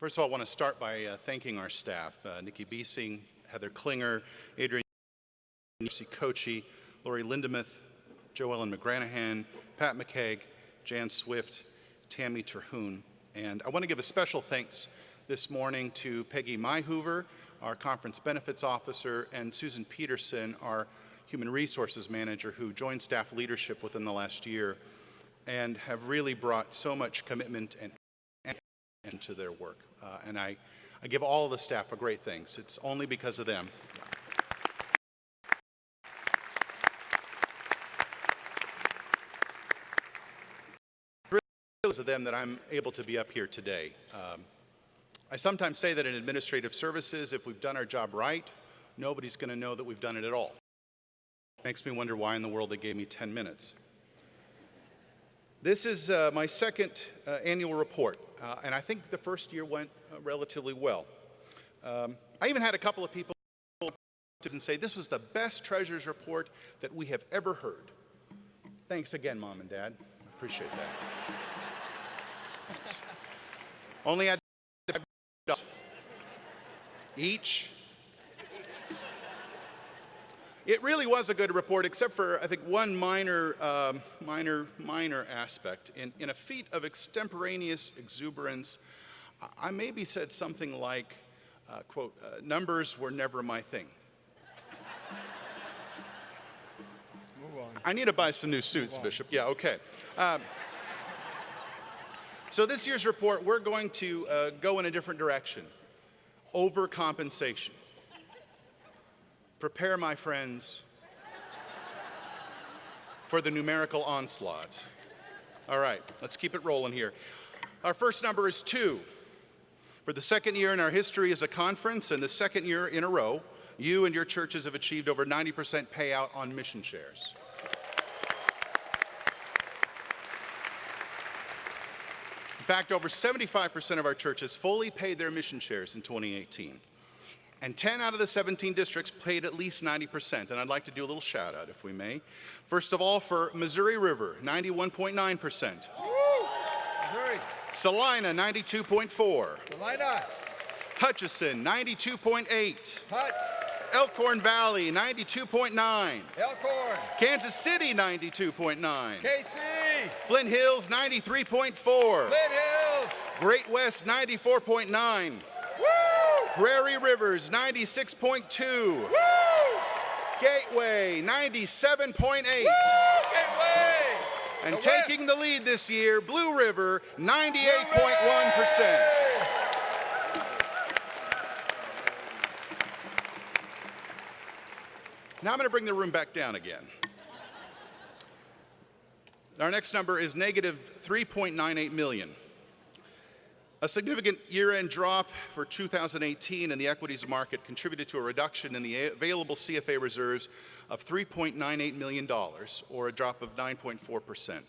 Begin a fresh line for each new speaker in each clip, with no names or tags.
First of all, I want to start by thanking our staff, Nikki Biesing, Heather Klinger, Adrian Kochi, Lori Lindemuth, Joellen McGranahan, Pat McCaig, Jan Swift, Tammy Terhune. And I want to give a special thanks this morning to Peggy Myhoover, our Conference Benefits Officer, and Susan Peterson, our Human Resources Manager, who joined staff leadership within the last year and have really brought so much commitment and into their work. And I give all of the staff a great thanks. It's only because of them. Because of them that I'm able to be up here today. I sometimes say that in administrative services, if we've done our job right, nobody's going to know that we've done it at all. It makes me wonder why in the world they gave me 10 minutes. This is my second annual report, and I think the first year went relatively well. I even had a couple of people say this was the best treasurer's report that we have ever heard. Thanks again, Mom and Dad. I appreciate that. Thanks. Only had each. It really was a good report, except for, I think, one minor aspect. In a feat of extemporaneous exuberance, I maybe said something like, quote, numbers were never my thing.
Move on.
I need to buy some new suits, Bishop. Yeah, okay. So this year's report, we're going to go in a different direction. Overcompensation. Prepare, my friends, for the numerical onslaught. All right, let's keep it rolling here. Our first number is 2. For the second year in our history as a conference and the second year in a row, you and your churches have achieved over 90% payout on mission shares. In fact, over 75% of our churches fully paid their mission shares in 2018. And 10 out of the 17 districts paid at least 90%. And I'd like to do a little shout out, if we may. First of all, for Missouri River, 91.9%. Salina, 92.4.
Salina.
Hutchison, 92.8.
Hutch.
Elkhorn Valley, 92.9.
Elkhorn.
Kansas City, 92.9.
KC.
Flint Hills, 93.4.
Flint Hills.
Great West, 94.9.
Woo!
Prairie Rivers, 96.2.
Woo!
Gateway, 97.8.
Gateway!
And taking the lead this year, Blue River, 98.1%. Now I'm going to bring the room back down again. Our next number is negative 3.98 million. A significant year-end drop for 2018 in the equities market contributed to a reduction in the available CFA reserves of $3.98 million, or a drop of 9.4%.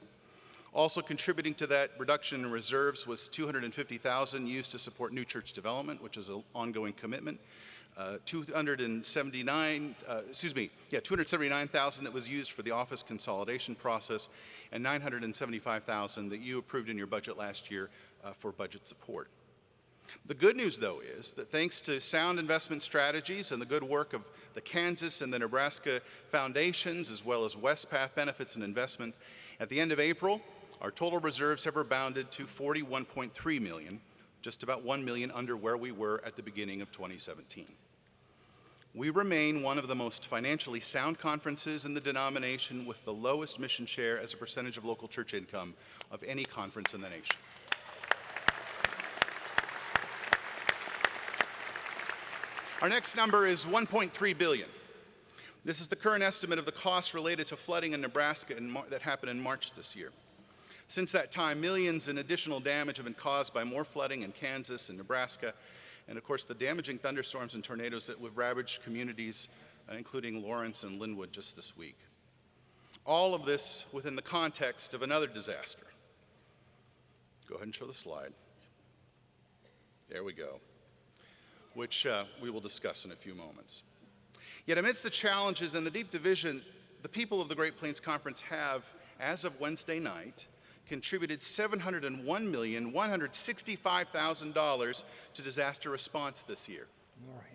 Also contributing to that250,000 in reserves was $250,000 used to support new church development, which is an ongoing commitment. $279,000 that was used for the office consolidation process, and $975,000 that you approved in your budget last year for budget support. The good news, though, is that thanks to sound investment strategies and the good work of the Kansas and the Nebraska foundations, as well as WestPath Benefits and Investment, at the end of April, our total reserves have rebounded to $41.3 million, just about $1 million under where we were at the beginning of 2017. We remain one of the most financially sound conferences in the denomination, with the lowest mission share as a percentage of local church income of any conference in the nation. Our next number is 1.3 billion. This is the current estimate of the costs related to flooding in Nebraska that happened in March this year. Since that time, millions in additional damage have been caused by more flooding in Kansas and Nebraska, and of course the damaging thunderstorms and tornadoes that have ravaged communities, including Lawrence and Linwood just this week. All of this within the context of another disaster. Go ahead and show the slide. There we go. Which we will discuss in a few moments. Yet amidst the challenges and the deep division the people of the Great Plains Conference have, as of Wednesday night, contributed $701,165,000 to disaster response this year.
All right.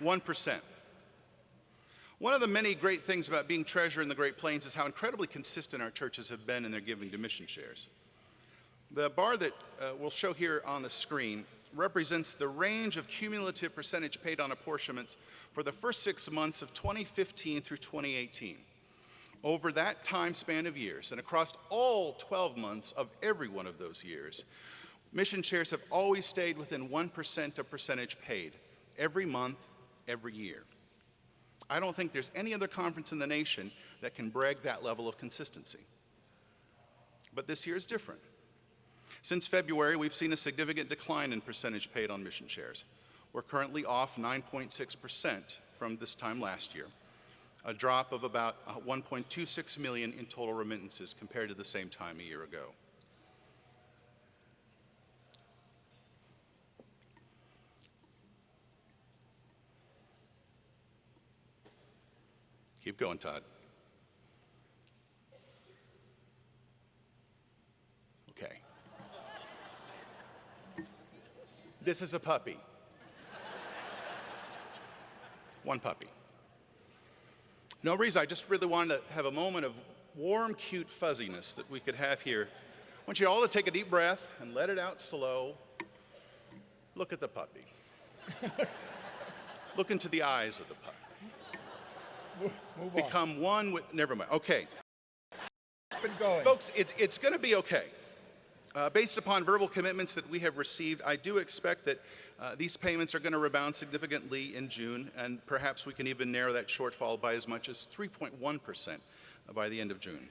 1%. One of the many great things about being treasurer in the Great Plains is how incredibly consistent our churches have been in their giving to mission shares. The bar that we'll show here on the screen represents the range of cumulative percentage paid on apportionments for the first 6 months of 2015 through 2018. Over that time span of years, and across all 12 months of every one of those years, mission shares have always stayed within 1% of percentage paid, every month, every year. I don't think there's any other conference in the nation that can brag that level of consistency. But this year is different. Since February, we've seen a significant decline in percentage paid on mission shares. We're currently off 9.6% from this time last year, a drop of about 1.26 million in total remittances compared to the same time a year ago. Keep going, Todd. Okay. This is a puppy. One puppy. No reason, I just really wanted to have a moment of warm, cute fuzziness that we could have here. I want you all to take a deep breath and let it out slow. Look at the puppy. Look into the eyes of the puppy.
Move on.
Become one with, never mind, okay.
Keep it going.
Folks, it's going to be okay. Based upon verbal commitments that we have received, I do expect that these payments are going to rebound significantly in June, and perhaps we can even narrow that shortfall by as much as 3.1% by the end of June.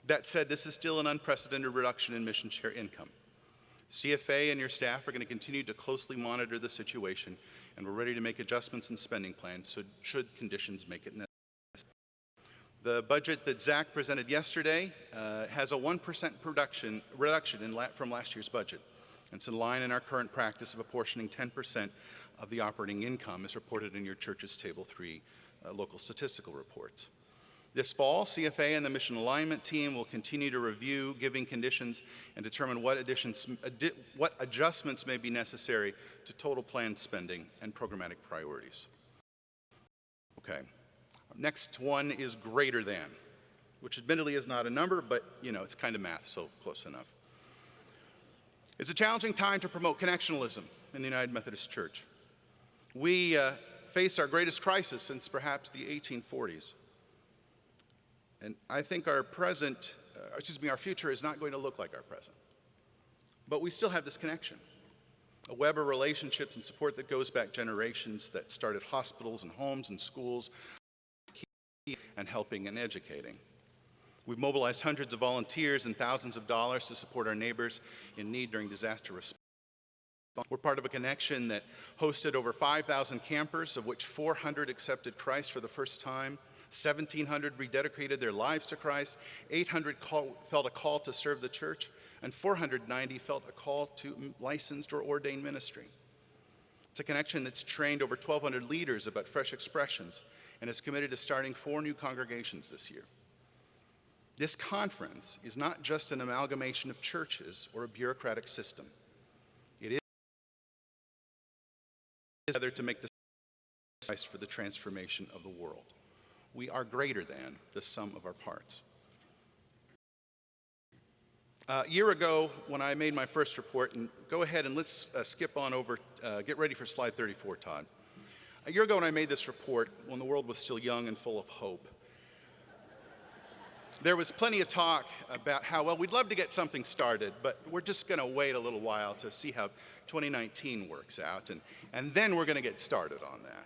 That said, this is still an unprecedented reduction in mission share income. CFA and your staff are going to continue to closely monitor the situation, and we're ready to make adjustments in spending plans so should conditions make it necessary. The budget that Zach presented yesterday has a 1% reduction from last year's budget. It's in line in our current practice of apportioning 10% of the operating income as reported in your church's Table 3 local statistical reports. This fall, CFA and the mission alignment team will continue to review giving conditions and determine what adjustments may be necessary to total planned spending and programmatic priorities. Okay. Next one is greater than, which admittedly is not a number, but it's kind of math, so close enough. It's a challenging time to promote connectionalism in the United Methodist Church. We face our greatest crisis since perhaps the 1840s. And I think our future is not going to look like our present. But we still have this connection, a web of relationships and support that goes back generations that started hospitals and homes and schools and helping and educating. We've mobilized hundreds of volunteers and thousands of dollars to support our neighbors in need during disaster response. We're part of a connection that hosted over 5,000 campers, of which 400 accepted Christ for the first time. 1,700 rededicated their lives to Christ, 800 felt a call to serve the church, and 490 felt a call to licensed or ordained ministry. It's a connection that's trained over 1,200 leaders about fresh expressions and is committed to starting 4 new congregations this year. This conference is not just an amalgamation of churches or a bureaucratic system. It is together to make decisions for the transformation of the world. We are greater than the sum of our parts. A year ago, when I made my first report, and go ahead and let's skip on over, get ready for slide 34, Todd. A year ago when I made this report, when the world was still young and full of hope, there was plenty of talk about how, well, we'd love to get something started, but we're just going to wait a little while to see how 2019 works out, and then we're going to get started on that.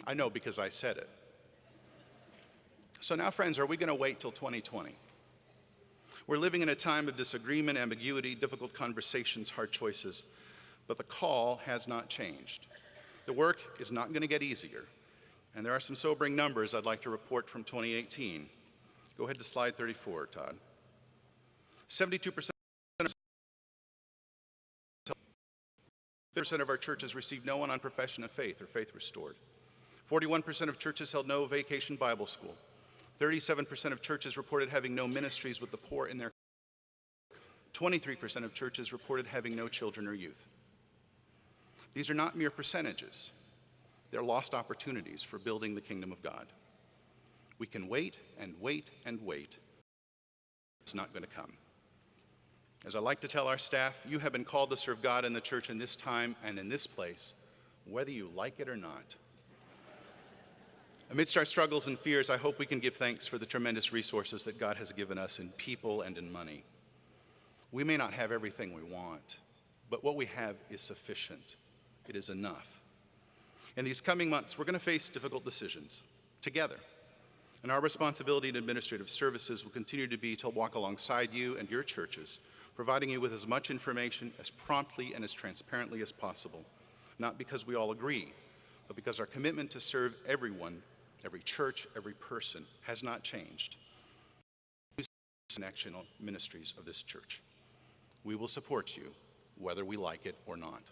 I know because I said it. So now, friends, are we going to wait till 2020? We're living in a time of disagreement, ambiguity, difficult conversations, hard choices, but the call has not changed. The work is not going to get easier, and there are some sobering numbers I'd like to report from 2018. Go ahead to slide 34, Todd. 72% of our churches received no one on profession of faith or faith restored. 41% of churches held no vacation Bible school. 37% of churches reported having no ministries with the poor in their 23% of churches reported having no children or youth. These are not mere percentages. They're lost opportunities for building the kingdom of God. We can wait and wait and wait. It's not going to come. As I like to tell our staff, you have been called to serve God in the church in this time and in this place, whether you like it or not. Amidst our struggles and fears, I hope we can give thanks for the tremendous resources that God has given us in people and in money. We may not have everything we want, but what we have is sufficient. It is enough. In these coming months, we're going to face difficult decisions together. And our responsibility in administrative services will continue to be to walk alongside you and your churches, providing you with as much information as promptly and as transparently as possible, not because we all agree, but because our commitment to serve everyone, every church, every person has not changed. Connectional ministries of this church. We will support you, whether we like it or not.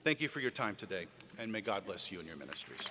Thank you for your time today, and may God bless you and your ministries.